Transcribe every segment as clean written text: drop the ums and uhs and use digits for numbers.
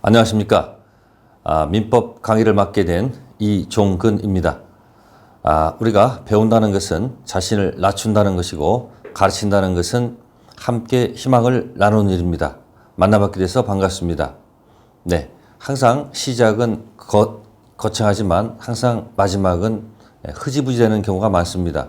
안녕하십니까. 민법 강의를 맡게 된 이종근입니다. 우리가 배운다는 것은 자신을 낮춘다는 것이고 가르친다는 것은 함께 희망을 나누는 일입니다. 만나뵙게 돼서 반갑습니다. 네, 항상 시작은 거창하지만 항상 마지막은 흐지부지 되는 경우가 많습니다.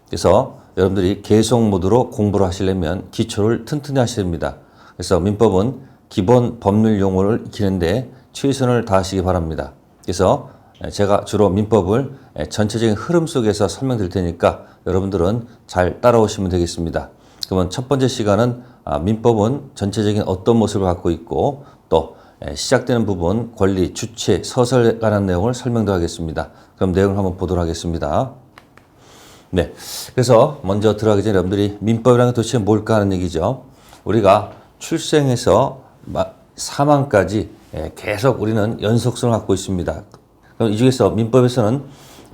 그래서 여러분들이 계속 모드로 공부를 하시려면 기초를 튼튼히 하셔야 됩니다. 그래서 민법은 기본 법률 용어를 익히는데 최선을 다하시기 바랍니다. 그래서 제가 주로 민법을 전체적인 흐름 속에서 설명드릴 테니까 여러분들은 잘 따라오시면 되겠습니다. 그러면 첫 번째 시간은 민법은 전체적인 어떤 모습을 갖고 있고 또 시작되는 부분, 권리, 주체, 서설에 관한 내용을 설명드리겠습니다. 그럼 내용을 한번 보도록 하겠습니다. 네, 그래서 먼저 들어가기 전에 여러분들이 민법이라는 게 도대체 뭘까 하는 얘기죠. 우리가 출생에서 사망까지 계속 우리는 연속성을 갖고 있습니다. 그럼 이 중에서 민법에서는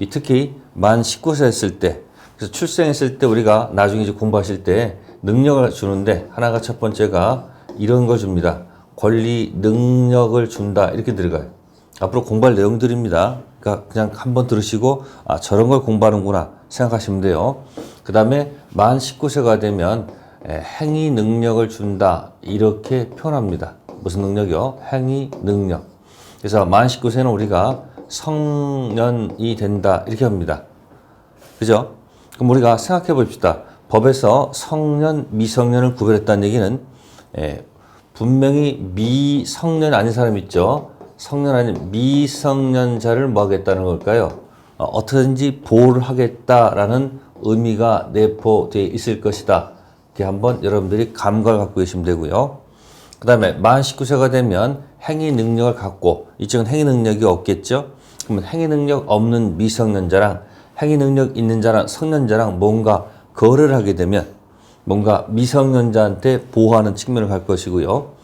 특히 만 19세 했을 때, 그래서 출생했을 때 우리가 나중에 이제 공부하실 때 능력을 주는데 하나가 첫 번째가 이런 걸 줍니다. 권리, 능력을 준다 이렇게 들어가요. 앞으로 공부할 내용들입니다. 그러니까 그냥 한번 들으시고 저런 걸 공부하는구나 생각하시면 돼요. 그 다음에 만 19세가 되면 행위 능력을 준다 이렇게 표현합니다. 무슨 능력이요? 행위 능력. 그래서 만 19세는 우리가 성년이 된다 이렇게 합니다. 그죠? 그럼 우리가 생각해 봅시다. 법에서 성년, 미성년을 구별했다는 얘기는 분명히 미성년 아닌 사람 있죠. 성년 아닌 미성년자를 뭐 하겠다는 걸까요? 어떻게든지 보호를 하겠다라는 의미가 내포되어 있을 것이다. 이렇게 한번 여러분들이 감각을 갖고 계시면 되고요. 그 다음에 만 19세가 되면 행위 능력을 갖고, 이쪽은 행위 능력이 없겠죠? 그러면 행위 능력 없는 미성년자랑 행위 능력 있는 자랑, 성년자랑 뭔가 거래를 하게 되면 뭔가 미성년자한테 보호하는 측면을 갈 것이고요.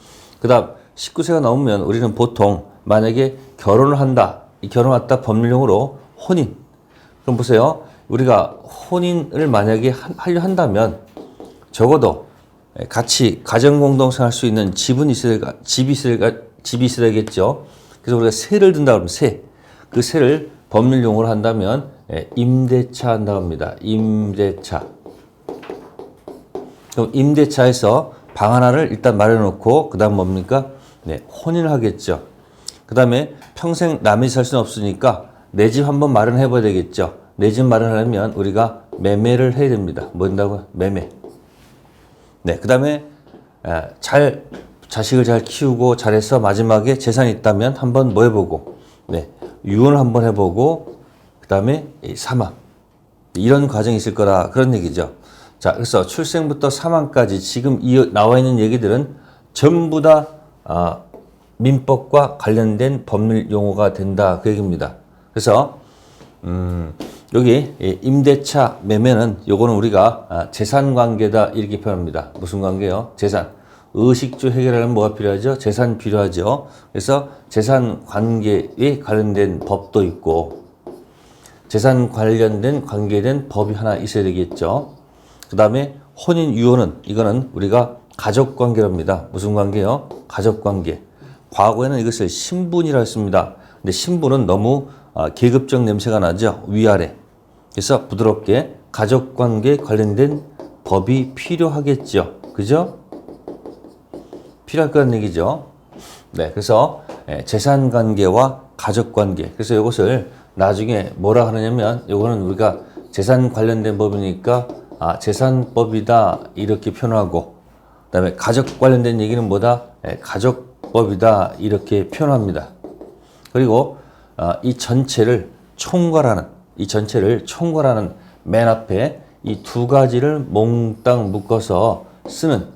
그 다음 19세가 넘으면 우리는 보통 만약에 결혼을 한다. 이 결혼했다 법률용어로 혼인. 그럼 보세요. 우리가 혼인을 만약에 하려 한다면 적어도 같이 가정공동생 할 수 있는 집이 있어야겠죠. 그래서 우리가 세를 든다 그러면 그 세를 법률용어로 한다면 임대차 한다고 합니다. 임대차. 그럼 임대차에서 방 하나를 일단 마련해 놓고 그 다음 뭡니까? 혼인을 하겠죠. 그 다음에 평생 남이 살 수는 없으니까 내 집 한번 마련해 봐야 되겠죠. 내 집 마련하려면 우리가 매매를 해야 됩니다. 뭐 된다고요? 매매. 네, 그 다음에 자식을 잘 키우고 잘해서 마지막에 재산이 있다면 한번 뭐 해보고, 유언을 한번 해보고, 그 다음에 사망. 이런 과정이 있을 거라 그런 얘기죠. 자, 그래서 출생부터 사망까지 지금 나와 있는 얘기들은 전부 다 민법과 관련된 법률 용어가 된다 그 얘기입니다. 그래서 여기 임대차 매매는 요거는 우리가 재산 관계다 이렇게 표현합니다. 무슨 관계요? 재산. 의식주 해결하려면 뭐가 필요하죠? 재산 필요하죠. 그래서 재산 관계에 관련된 법도 있고 재산 관련된 관계된 법이 하나 있어야 되겠죠. 그 다음에 혼인 유언은 이거는 우리가 가족 관계랍니다. 무슨 관계요? 가족 관계. 과거에는 이것을 신분이라 했습니다. 근데 신분은 너무 계급적 냄새가 나죠. 위아래. 그래서 부드럽게 가족관계에 관련된 법이 필요하겠죠. 그죠? 필요할 거라는 얘기죠. 네, 그래서 재산관계와 가족관계. 그래서 이것을 나중에 뭐라 하느냐면 이거는 우리가 재산 관련된 법이니까 재산법이다 이렇게 표현하고 그 다음에 가족 관련된 얘기는 뭐다? 가족법이다 이렇게 표현합니다. 그리고 이 전체를 총괄하는 맨 앞에 이 두 가지를 몽땅 묶어서 쓰는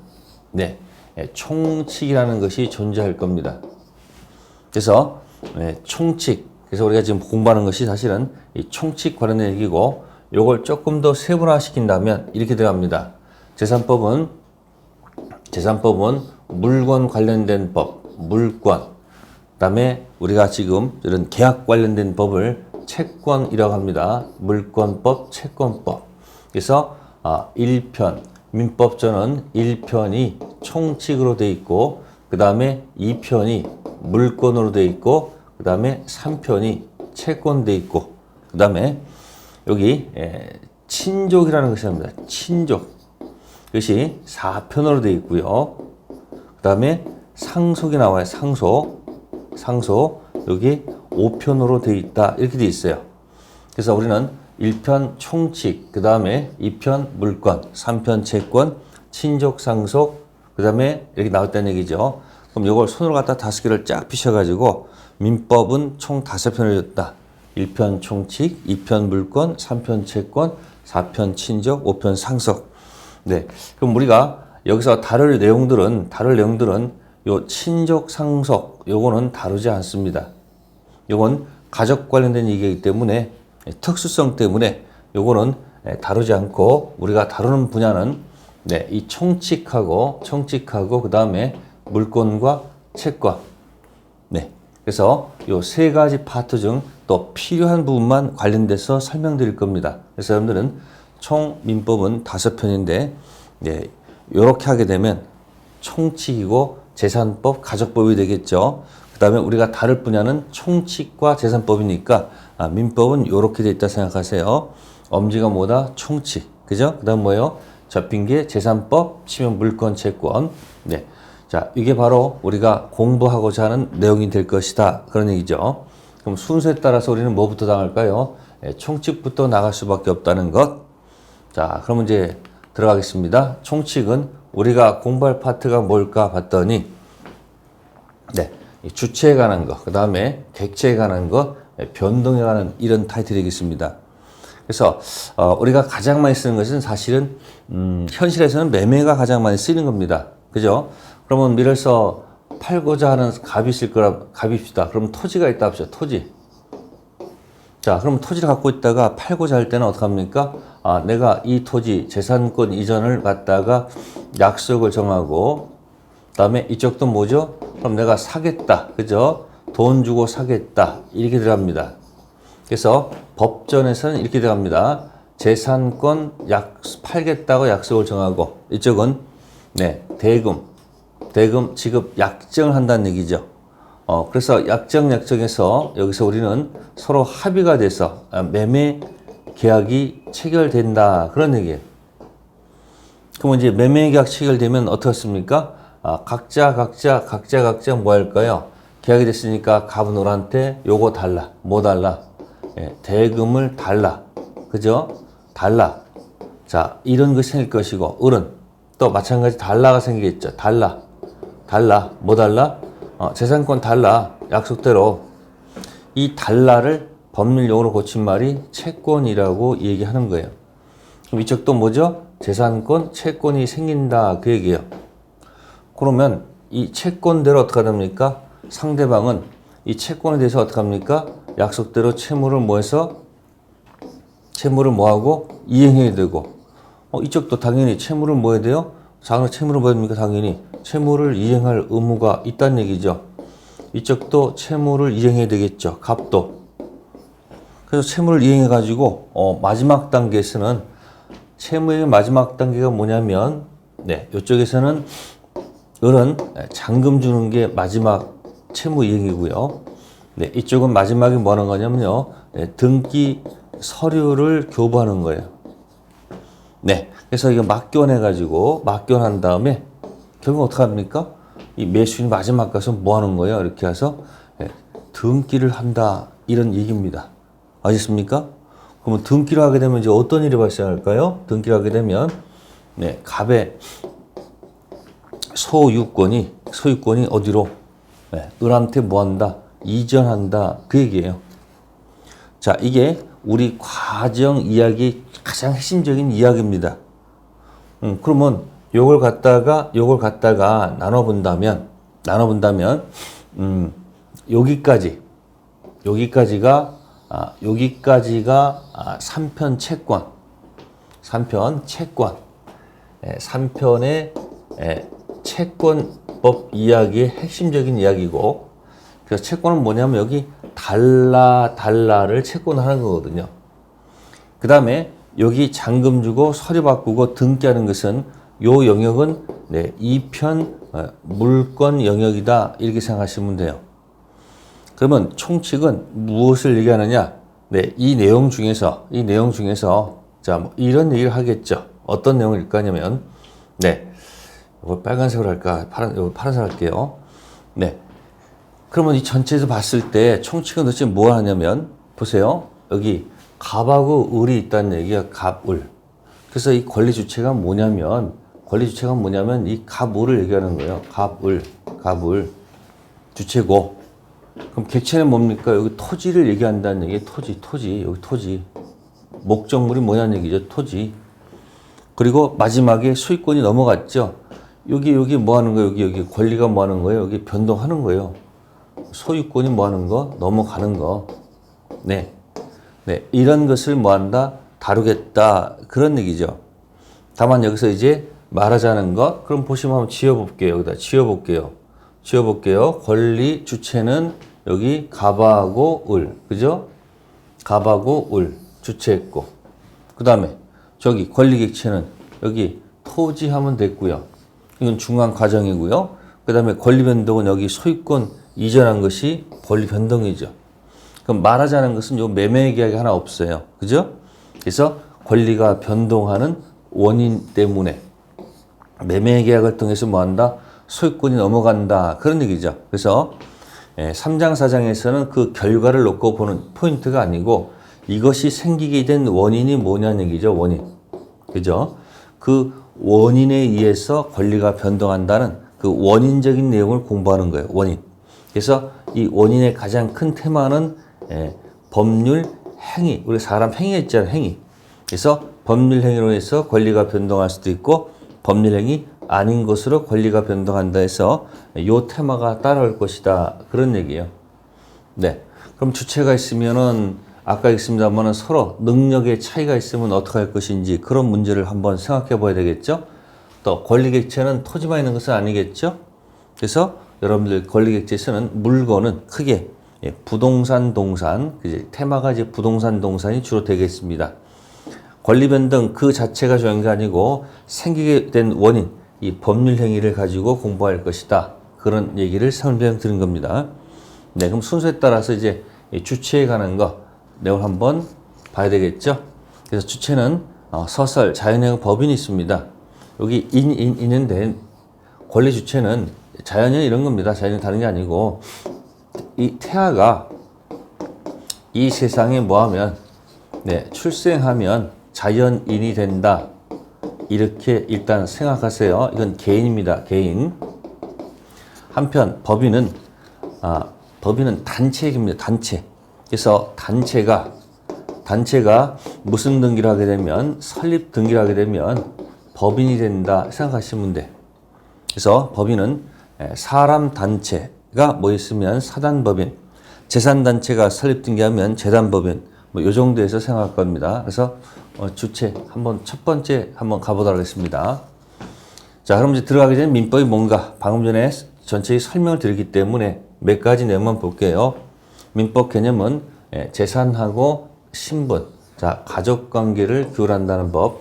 총칙이라는 것이 존재할 겁니다. 그래서 총칙. 그래서 우리가 지금 공부하는 것이 사실은 이 총칙 관련된 얘기고 요걸 조금 더 세분화시킨다면 이렇게 들어갑니다. 재산법은 물건 관련된 법, 물권. 그다음에 우리가 지금 이런 계약 관련된 법을 채권이라고 합니다. 물권법, 채권법. 그래서 1편, 민법전은 1편이 총칙으로 돼 있고 그 다음에 2편이 물권으로 돼 있고, 그 다음에 3편이 채권 돼 있고, 그 다음에 여기 친족이라는 것이 나옵니다. 친족. 이것이 4편으로 돼 있고요. 그 다음에 상속이 나와요. 상속. 여기 5편으로 돼 있다. 이렇게 돼 있어요. 그래서 우리는 1편 총칙, 그 다음에 2편 물권, 3편 채권, 친족 상속, 그 다음에 이렇게 나왔다는 얘기죠. 그럼 이걸 손으로 갖다 5개를 쫙 피셔가지고 민법은 총 5편을 줬다. 1편 총칙, 2편 물권, 3편 채권, 4편 친족, 5편 상속. 네. 그럼 우리가 여기서 다룰 내용들은 요 친족 상속, 요거는 다루지 않습니다. 요건 가족 관련된 얘기이기 때문에 특수성 때문에 요거는 다루지 않고 우리가 다루는 분야는 이 총칙하고 그 다음에 물권과 채권. 네. 그래서 요 세 가지 파트 중 또 필요한 부분만 관련돼서 설명드릴 겁니다. 그래서 여러분들은 총 민법은 5편인데, 요렇게 하게 되면 총칙이고 재산법, 가족법이 되겠죠. 그 다음에 우리가 다룰 분야는 총칙과 재산법이니까 민법은 요렇게 돼 있다 생각하세요. 엄지가 뭐다? 총칙. 그죠? 그 다음 뭐예요? 접힌 게 재산법, 치면 물권, 채권. 네. 자, 이게 바로 우리가 공부하고자 하는 내용이 될 것이다. 그런 얘기죠. 그럼 순서에 따라서 우리는 뭐부터 나갈까요? 총칙부터 나갈 수밖에 없다는 것. 자, 그럼 이제 들어가겠습니다. 총칙은 우리가 공부할 파트가 뭘까 봤더니, 주체에 관한 것, 그 다음에 객체에 관한 것, 변동에 관한 이런 타이틀이겠습니다. 그래서 우리가 가장 많이 쓰는 것은 사실은 현실에서는 매매가 가장 많이 쓰이는 겁니다. 그죠? 그러면 밀어서 팔고자 하는 갑이 있을 거라 갑입시다. 그럼 토지가 있다 합시다. 토지. 자, 그럼 토지를 갖고 있다가 팔고자 할 때는 어떻게 합니까? 내가 이 토지 재산권 이전을 갖다가 약속을 정하고, 그다음에 이쪽도 뭐죠? 그럼 내가 사겠다. 그죠? 돈 주고 사겠다. 이렇게 들어갑니다. 그래서 법전에서는 이렇게 들어갑니다. 재산권 팔겠다고 약속을 정하고, 이쪽은 대금 지급 약정을 한다는 얘기죠. 그래서 약정에서 여기서 우리는 서로 합의가 돼서 매매 계약이 체결된다. 그런 얘기예요. 그럼 이제 매매 계약 체결되면 어떻습니까? 각자 뭐 할까요? 계약이 됐으니까 갑은 을한테 요거 달라. 뭐 달라? 대금을 달라. 그죠? 달라. 자, 이런 것이 생길 것이고, 을은 또 마찬가지 달라가 생기겠죠. 달라. 뭐 달라? 재산권 달라. 약속대로. 이 달라를 법률용어로 고친 말이 채권이라고 얘기하는 거예요. 그럼 이쪽도 뭐죠? 재산권, 채권이 생긴다. 그 얘기예요. 그러면 이 채권대로 어떻게 합니까? 상대방은 이 채권에 대해서 어떻게 합니까? 약속대로 채무를 뭐하고 이행해야 되고, 이쪽도 당연히 채무를 뭐 해야 돼요? 채무를 뭐 합니까? 당연히 채무를 이행할 의무가 있다는 얘기죠. 이쪽도 채무를 이행해야 되겠죠. 갑도. 그래서 채무를 이행해 가지고 마지막 단계에서는 채무의 마지막 단계가 뭐냐면, 이쪽에서는 을은 잔금 주는 게 마지막 채무 이행이고요. 이쪽은 마지막에 뭐 하는 거냐면요. 등기 서류를 교부하는 거예요. 그래서 이거 막견한 다음에 결국 어떻게 합니까? 이 매수인이 마지막 가서 뭐 하는 거예요? 이렇게 해서 등기를 한다. 이런 얘기입니다. 아셨습니까? 그러면 등기를 하게 되면 이제 어떤 일이 발생할까요? 등기를 하게 되면 갑의 소유권이 어디로? 을한테 뭐 한다? 이전한다. 그 얘기예요. 자, 이게 우리 과정 이야기 가장 핵심적인 이야기입니다. 그러면 요걸 갖다가 나눠본다면 여기까지가 3편 채권. 3편의 채권법 이야기의 핵심적인 이야기고, 그래서 채권은 뭐냐면 여기 달라를 채권하는 거거든요. 그 다음에 여기 잔금 주고 서류 바꾸고 등기하는 것은 요 영역은 2편 물권 영역이다. 이렇게 생각하시면 돼요. 그러면 총칙은 무엇을 얘기하느냐? 네, 이 내용 중에서 자, 뭐 이런 얘기를 하겠죠. 어떤 내용을 읽까 하냐면, 네, 이거 빨간색으로 할까? 이거 파란색 할게요. 네. 그러면 이 전체에서 봤을 때 총칙은 도대체 뭐 하냐면, 보세요. 여기 갑하고 을이 있다는 얘기야. 갑, 을. 그래서 이 권리 주체가 뭐냐면 이 갑, 을을 얘기하는 거예요. 갑, 을. 주체고. 그럼 객체는 뭡니까? 여기 토지를 얘기한다는 얘기예요. 토지. 여기 토지. 목적물이 뭐냐는 얘기죠. 토지. 그리고 마지막에 소유권이 넘어갔죠. 여기 뭐 하는 거예요? 여기 권리가 뭐 하는 거예요? 여기 변동하는 거예요. 소유권이 뭐 하는 거? 넘어가는 거. 네. 이런 것을 뭐 한다? 다루겠다. 그런 얘기죠. 다만 여기서 이제 말하자는 것. 그럼 보시면 한번 지워볼게요. 여기다 지워볼게요. 권리 주체는 여기 갑하고 을. 그죠? 갑하고 을. 주체했고. 그 다음에 저기 권리 객체는 여기 토지 하면 됐고요. 이건 중간 과정이고요. 그 다음에 권리 변동은 여기 소유권 이전한 것이 권리 변동이죠. 그럼 말하자는 것은 요 매매 계약이 하나 없어요. 그죠? 그래서 권리가 변동하는 원인 때문에 매매 계약을 통해서 뭐 한다? 소유권이 넘어간다. 그런 얘기죠. 그래서 3장, 4장에서는 그 결과를 놓고 보는 포인트가 아니고 이것이 생기게 된 원인이 뭐냐는 얘기죠. 원인. 그죠? 그 원인에 의해서 권리가 변동한다는 그 원인적인 내용을 공부하는 거예요. 원인. 그래서 이 원인의 가장 큰 테마는 법률 행위. 우리 사람 행위 했잖아요. 행위. 그래서 법률 행위로 해서 권리가 변동할 수도 있고 법률 행위 아닌 것으로 권리가 변동한다 해서 요 테마가 따라올 것이다. 그런 얘기예요. 네. 그럼 주체가 있으면은 아까 있습니다만은 서로 능력의 차이가 있으면 어떻게 할 것인지 그런 문제를 한번 생각해 봐야 되겠죠. 또 권리 객체는 토지만 있는 것은 아니겠죠. 그래서 여러분들 권리 객체에서는 물건은 크게 부동산, 동산, 테마가 이제 부동산, 동산이 주로 되겠습니다. 권리 변동 그 자체가 중요한 게 아니고 생기게 된 원인, 이 법률 행위를 가지고 공부할 것이다. 그런 얘기를 설명드린 겁니다. 네, 그럼 순서에 따라서 이제 주체에 관한 거 내용 한번 봐야 되겠죠. 그래서 주체는 서설, 자연의 법인이 있습니다. 여기 인인인데 권리 주체는 자연인 이런 겁니다. 자연인 다른 게 아니고 이 태아가 이 세상에 뭐하면 출생하면 자연인이 된다. 이렇게 일단 생각하세요. 이건 개인입니다. 개인. 한편 법인은 단체 얘기입니다. 단체. 그래서 단체가 무슨 등기를 하게 되면 설립 등기를 하게 되면 법인이 된다 생각하시면 돼. 그래서 법인은 사람 단체가 뭐 있으면 사단법인, 재산 단체가 설립 등기하면 재단법인, 뭐 요 정도에서 생각할 겁니다. 그래서 주체 첫 번째 한번 가보도록 하겠습니다. 자, 그럼 이제 들어가기 전에 민법이 뭔가 방금 전에 전체의 설명을 드렸기 때문에 몇 가지 내용만 볼게요. 민법 개념은 재산하고 신분, 자, 가족관계를 규율한다는 법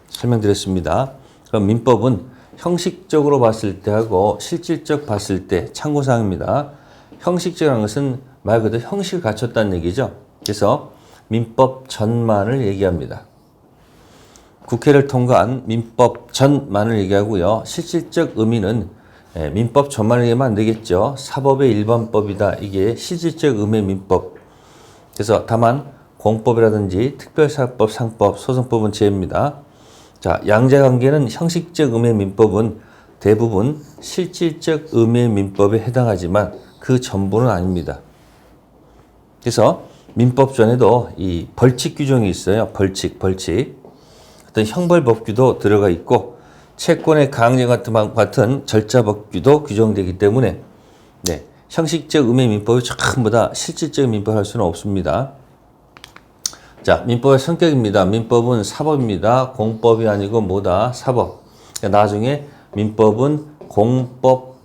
설명드렸습니다. 그럼 민법은 형식적으로 봤을 때 하고 실질적 봤을 때 참고사항입니다. 형식적이라는 것은 말 그대로 형식을 갖췄다는 얘기죠. 그래서 민법 전만을 얘기합니다. 국회를 통과한 민법 전만을 얘기하고요. 실질적 의미는 민법 전만을 얘기하면 안 되겠죠. 사법의 일반법이다. 이게 실질적 의미의 민법. 그래서 다만 공법이라든지 특별사법, 상법, 소송법은 제외입니다. 자, 양자관계는 형식적 의미의 민법은 대부분 실질적 의미의 민법에 해당하지만 그 전부는 아닙니다. 그래서 민법 전에도 이 벌칙 규정이 있어요. 벌칙. 어떤 형벌법규도 들어가 있고 채권의 강제 같은 절차법규도 규정되기 때문에 형식적 의미의 민법이 전부 다 실질적 민법을 할 수는 없습니다. 자, 민법의 성격입니다. 민법은 사법입니다. 공법이 아니고 뭐다? 사법. 그러니까 나중에 민법은 공법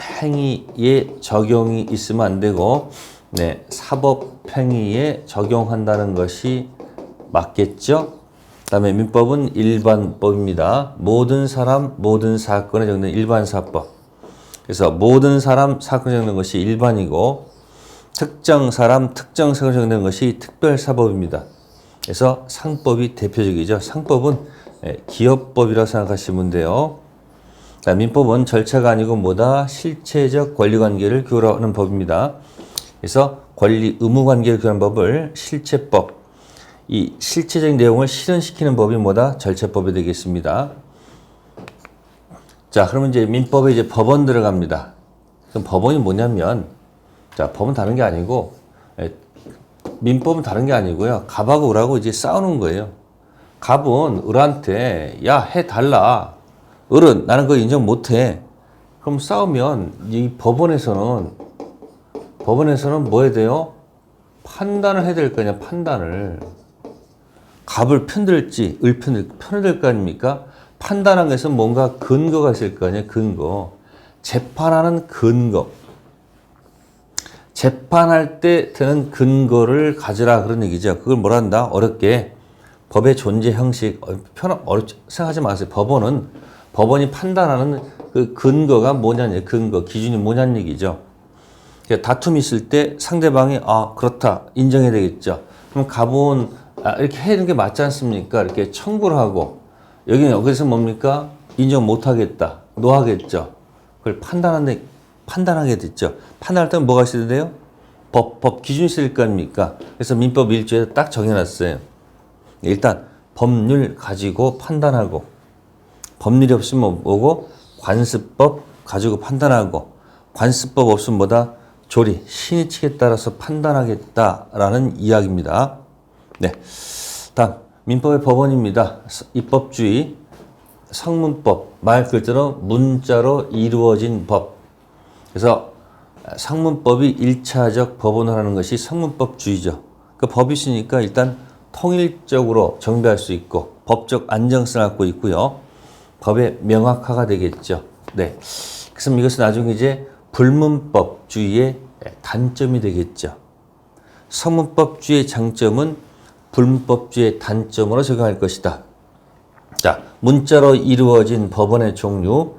행위에 적용이 있으면 안 되고 사법 행위에 적용한다는 것이 맞겠죠? 그 다음에 민법은 일반법입니다. 모든 사람, 모든 사건에 적용되는 일반사법. 그래서 모든 사람, 사건에 적용되는 것이 일반이고 특정 사람, 특정 사건으로 적용되는 것이 특별사법입니다. 그래서 상법이 대표적이죠. 상법은 기업법이라고 생각하시면 돼요. 민법은 절차가 아니고 뭐다? 실체적 권리관계를 규율하는 법입니다. 그래서 권리 의무 관계를 규율하는 법을 실체법, 이 실체적 내용을 실현시키는 법이 뭐다? 절차법이 되겠습니다. 자, 그러면 이제 민법에 이제 법원 들어갑니다. 그럼 법원이 뭐냐면, 자, 법은 다른 게 아니고, 민법은 다른 게 아니고요. 갑하고 을하고 이제 싸우는 거예요. 갑은 을한테, 야, 해달라. 을은 나는 그거 인정 못해. 그럼 싸우면 이 법원에서는 뭐 해야 돼요? 판단을 해야 될 거 아니야, 판단을. 갑을 편들지, 을 편들 거 아닙니까? 판단한 것은 뭔가 근거가 있을 거 아니에요, 근거. 재판하는 근거. 재판할 때 드는 근거를 가지라 그런 얘기죠. 그걸 뭐라 한다? 어렵게 법의 존재 형식, 어렵게 생각하지 마세요. 법원이 판단하는 그 근거가 뭐냐는 근거, 기준이 뭐냐는 얘기죠. 다툼이 있을 때 상대방이 그렇다 인정해야 되겠죠. 그럼 갑은 이렇게 해야 되는 게 맞지 않습니까? 이렇게 청구를 하고 여기서 뭡니까? 인정 못하겠다, 노하겠죠. 그걸 판단하게 됐죠. 판단할 때는 뭐가 있어야 돼요? 법 기준이 있을 거 아닙니까? 그래서 민법 1조에 딱 정해놨어요. 일단 법률 가지고 판단하고, 법률이 없으면 뭐고? 관습법 가지고 판단하고, 관습법 없으면 뭐다? 조리, 신의칙에 따라서 판단하겠다라는 이야기입니다. 네, 다음 민법의 법원입니다. 입법주의, 성문법, 말 그대로 문자로 이루어진 법. 그래서 상문법이 1차적 법원을 하는 것이 성문법주의죠. 그 법이 있으니까 일단 통일적으로 정비할 수 있고 법적 안정성을 갖고 있고요. 법의 명확화가 되겠죠. 네, 그래서 이것은 나중에 이제 불문법주의의 단점이 되겠죠. 성문법주의의 장점은 불문법주의의 단점으로 적용할 것이다. 자, 문자로 이루어진 법원의 종류.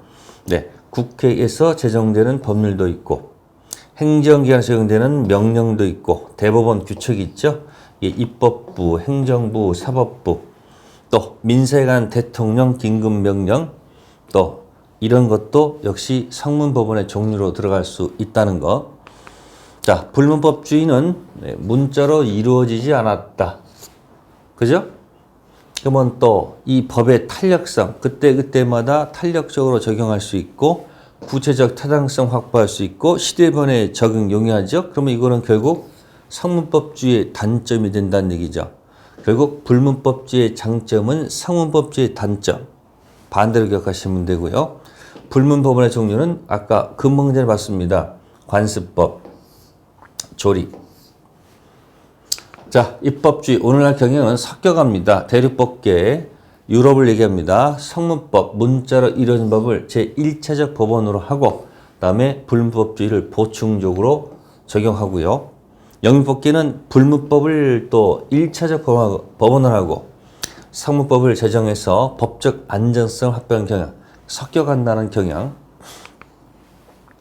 네, 국회에서 제정되는 법률도 있고, 행정기관에서 적용되는 명령도 있고, 대법원 규칙이 있죠. 입법부, 행정부, 사법부, 또 민사에 관한 대통령 긴급명령, 또 이런 것도 역시 성문법원의 종류로 들어갈 수 있다는 거. 자, 불문법주의는 문자로 이루어지지 않았다. 그죠? 그러면 또 이 법의 탄력성, 그때마다 탄력적으로 적용할 수 있고, 구체적 타당성 확보할 수 있고, 시대변화에 적용 용이하죠. 그러면 이거는 결국 성문법주의의 단점이 된다는 얘기죠. 결국 불문법주의의 장점은 성문법주의의 단점. 반대로 기억하시면 되고요. 불문법원의 종류는 아까 근본문제를 봤습니다. 관습법, 조리. 자, 입법주의. 오늘날 경향은 섞여갑니다. 대륙법계, 유럽을 얘기합니다. 성문법, 문자로 이루어진 법을 제1차적 법원으로 하고, 그다음에 불문법주의를 보충적으로 적용하고요. 영미법계는 불문법을 또 1차적 법원을 하고, 성문법을 제정해서 법적 안정성을 확보하는 경향, 섞여간다는 경향.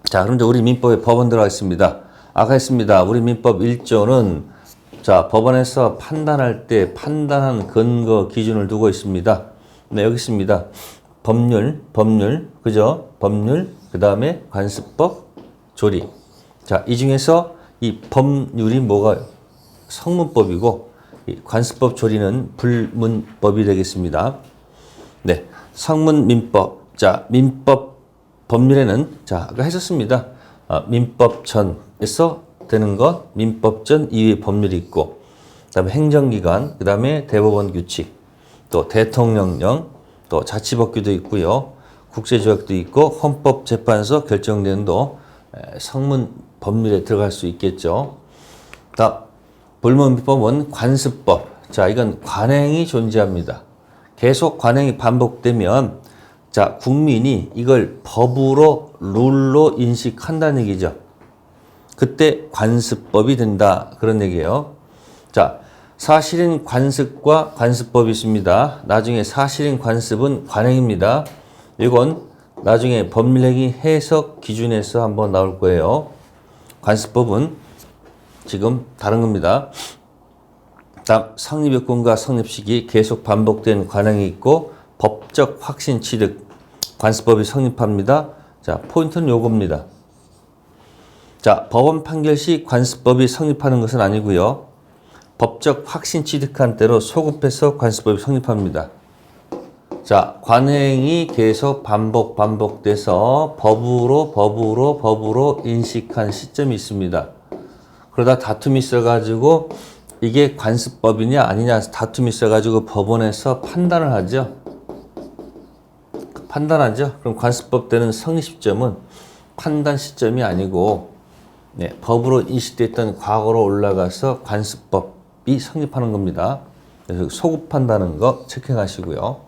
자, 그럼 이제 우리 민법에 법원 들어가겠습니다. 아까 했습니다. 우리 민법 1조는 자, 법원에서 판단할 때 판단한 근거 기준을 두고 있습니다. 네, 여기 있습니다. 법률, 그죠? 법률, 그 다음에 관습법, 조리. 자, 이 중에서 이 법률이 뭐가 성문법이고, 이 관습법, 조리는 불문법이 되겠습니다. 네, 성문 민법. 자, 민법 법률에는 자, 아까 했었습니다. 민법전에서 되는 것, 민법전 이외의 법률이 있고, 그 다음에 행정기관, 그 다음에 대법원 규칙, 또 대통령령, 또 자치법규도 있고요. 국제조약도 있고, 헌법재판소 결정된도 성문 법률에 들어갈 수 있겠죠. 다음, 불문법은 관습법. 자, 이건 관행이 존재합니다. 계속 관행이 반복되면, 자, 국민이 이걸 법으로, 룰로 인식한다는 얘기죠. 그때 관습법이 된다. 그런 얘기예요. 자, 사실인 관습과 관습법이 있습니다. 나중에 사실인 관습은 관행입니다. 이건 나중에 법률행위 해석 기준에서 한번 나올 거예요. 관습법은 지금 다른 겁니다. 다음 성립요건과 성립시기 계속 반복된 관행이 있고 법적 확신 취득 관습법이 성립합니다. 자, 포인트는 요겁니다. 자, 법원 판결 시 관습법이 성립하는 것은 아니고요. 법적 확신 취득한 때로 소급해서 관습법이 성립합니다. 자, 관행이 계속 반복돼서 법으로 인식한 시점이 있습니다. 그러다 다툼이 있어가지고 이게 관습법이냐 아니냐 다툼이 있어가지고 법원에서 판단을 하죠. 그럼 관습법 때는 성립 시점은 판단 시점이 아니고 법으로 인식됐던 과거로 올라가서 관습법이 성립하는 겁니다. 그래서 소급한다는 거 체크하시고요.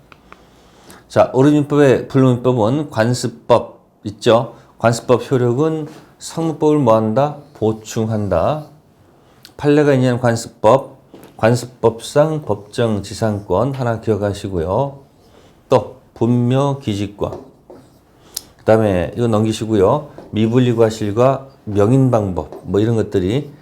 자, 오류민법의 불능민법은 관습법 있죠. 관습법 효력은 성문법을 뭐한다? 보충한다. 판례가 있는 관습법, 관습법상 법정지상권 하나 기억하시고요. 또 분묘기지과 그 다음에 이거 넘기시고요. 미분리과실과 명인방법 뭐 이런 것들이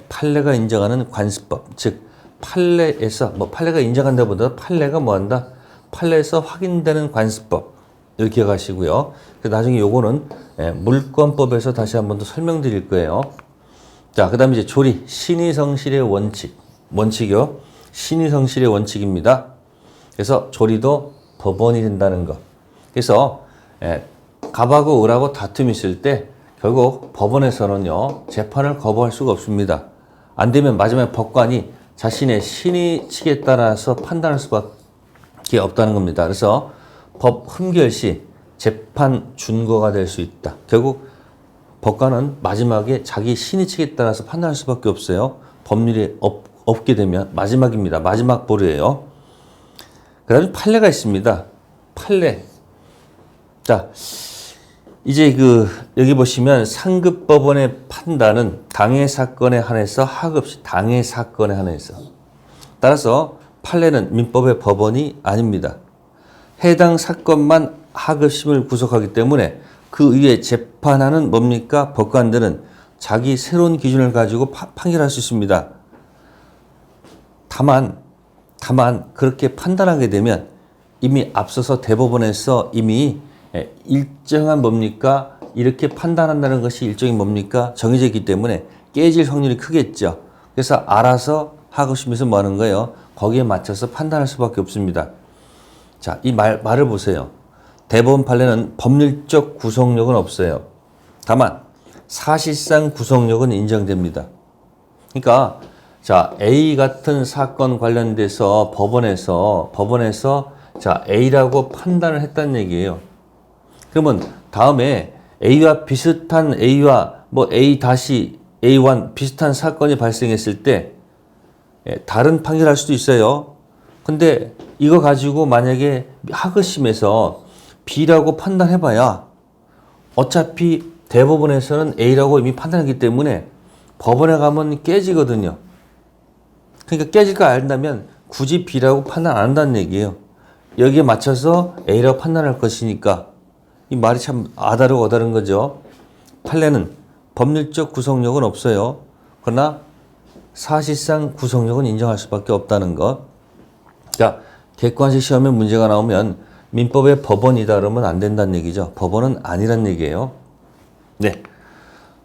판례가 인정하는 관습법, 즉 판례에서 판례가 인정한다보다 판례가 뭐한다? 판례에서 확인되는 관습법 이렇게 기억하시고요. 나중에 요거는 물권법에서 다시 한 번 더 설명드릴 거예요. 자, 그 다음에 이제 조리, 신의성실의 원칙이요. 신의성실의 원칙입니다. 그래서 조리도 법원이 된다는 것. 그래서 갑하고 을하고 다툼이 있을 때 결국 법원에서는요 재판을 거부할 수가 없습니다. 안 되면 마지막에 법관이 자신의 신의칙에 따라서 판단할 수밖에 없다는 겁니다. 그래서 법 흠결 시 재판 준거가 될 수 있다. 결국 법관은 마지막에 자기 신의칙에 따라서 판단할 수밖에 없어요. 법률이 없게 되면 마지막입니다. 마지막 보루예요. 그 다음에 판례가 있습니다. 판례. 자, 이제 여기 보시면 상급법원의 판단은 당해 사건에 한해서 하급시 당해 사건에 한해서. 따라서 판례는 민법의 법원이 아닙니다. 해당 사건만 하급심을 구속하기 때문에 그 위에 재판하는 뭡니까? 법관들은 자기 새로운 기준을 가지고 판결할 수 있습니다. 다만 그렇게 판단하게 되면 이미 앞서서 대법원에서 이미 일정한 뭡니까? 이렇게 판단한다는 것이 일종의 뭡니까? 정해져 있기 때문에 깨질 확률이 크겠죠. 그래서 알아서 하급심에서 뭐 하는 거예요? 거기에 맞춰서 판단할 수밖에 없습니다. 자, 이 말을 보세요. 대법원 판례는 법률적 구속력은 없어요. 다만 사실상 구속력은 인정됩니다. 그러니까 자, A 같은 사건 관련돼서 법원에서 자, A라고 판단을 했다는 얘기예요. 그러면 다음에 A와 비슷한 A와 A-A1 비슷한 사건이 발생했을 때 다른 판결할 수도 있어요. 근데 이거 가지고 만약에 하급심에서 B라고 판단해봐야 어차피 대법원에서는 A라고 이미 판단했기 때문에 법원에 가면 깨지거든요. 그러니까 깨질 거 안다면 굳이 B라고 판단 안 한다는 얘기예요. 여기에 맞춰서 A라고 판단할 것이니까 이 말이 참 아다르고 어다른 거죠. 판례는 법률적 구속력은 없어요. 그러나 사실상 구속력은 인정할 수밖에 없다는 것. 자, 객관식 시험에 문제가 나오면 민법의 법원이다 그러면 안 된다는 얘기죠. 법원은 아니란 얘기예요. 네.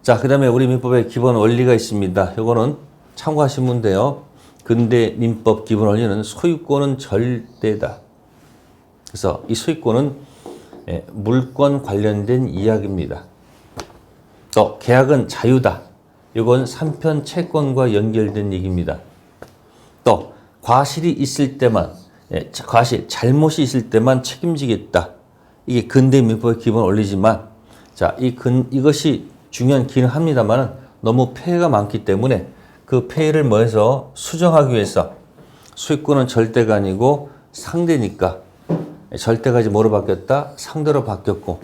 자, 그 다음에 우리 민법의 기본 원리가 있습니다. 요거는 참고하시면 돼요. 근대 민법 기본 원리는 소유권은 절대다. 그래서 이 소유권은 물권 관련된 이야기입니다. 또 계약은 자유다. 이건 3편 채권과 연결된 얘기입니다. 또 과실이 있을 때만 잘못이 있을 때만 책임지겠다. 이게 근대 민법의 기본 원리지만 자, 이것이 중요한 기능 합니다만 너무 폐해가 많기 때문에 그 폐해를 뭐해서 수정하기 위해서 소유권은 절대가 아니고 상대니까 절대가 이제 뭐로 바뀌었다? 상대로 바뀌었고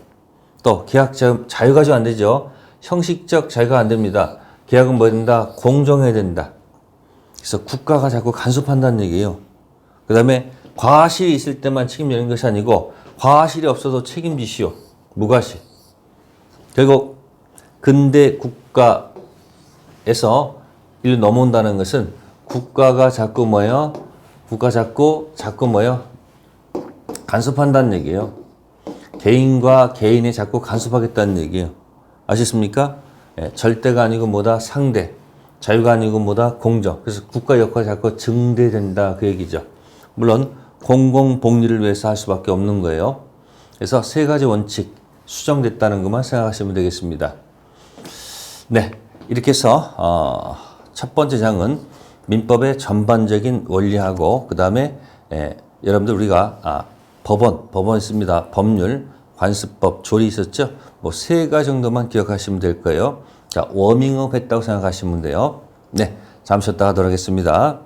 또 계약 자유가 안 되죠. 형식적 자유가 안 됩니다. 계약은 뭐 된다? 공정해야 된다. 그래서 국가가 자꾸 간섭한다는 얘기예요. 그 다음에 과실이 있을 때만 책임지는 것이 아니고 과실이 없어도 책임지시오. 무과실. 결국 근대 국가에서 이를 넘어온다는 것은 국가가 자꾸 뭐예요? 국가 자꾸 뭐예요? 간섭한다는 얘기예요. 개인과 개인이 자꾸 간섭하겠다는 얘기예요. 아시겠습니까? 예, 절대가 아니고 뭐다? 상대. 자유가 아니고 뭐다? 공정. 그래서 국가 역할이 자꾸 증대된다 그 얘기죠. 물론 공공복리를 위해서 할 수밖에 없는 거예요. 그래서 세 가지 원칙 수정됐다는 것만 생각하시면 되겠습니다. 네, 이렇게 해서 첫 번째 장은 민법의 전반적인 원리하고 그 다음에 여러분들 우리가 법원 있습니다. 법률, 관습법, 조리 있었죠? 뭐 세 가지 정도만 기억하시면 될 거예요. 자, 워밍업 했다고 생각하시면 돼요. 네, 잠시 쉬었다 하도록 하겠습니다.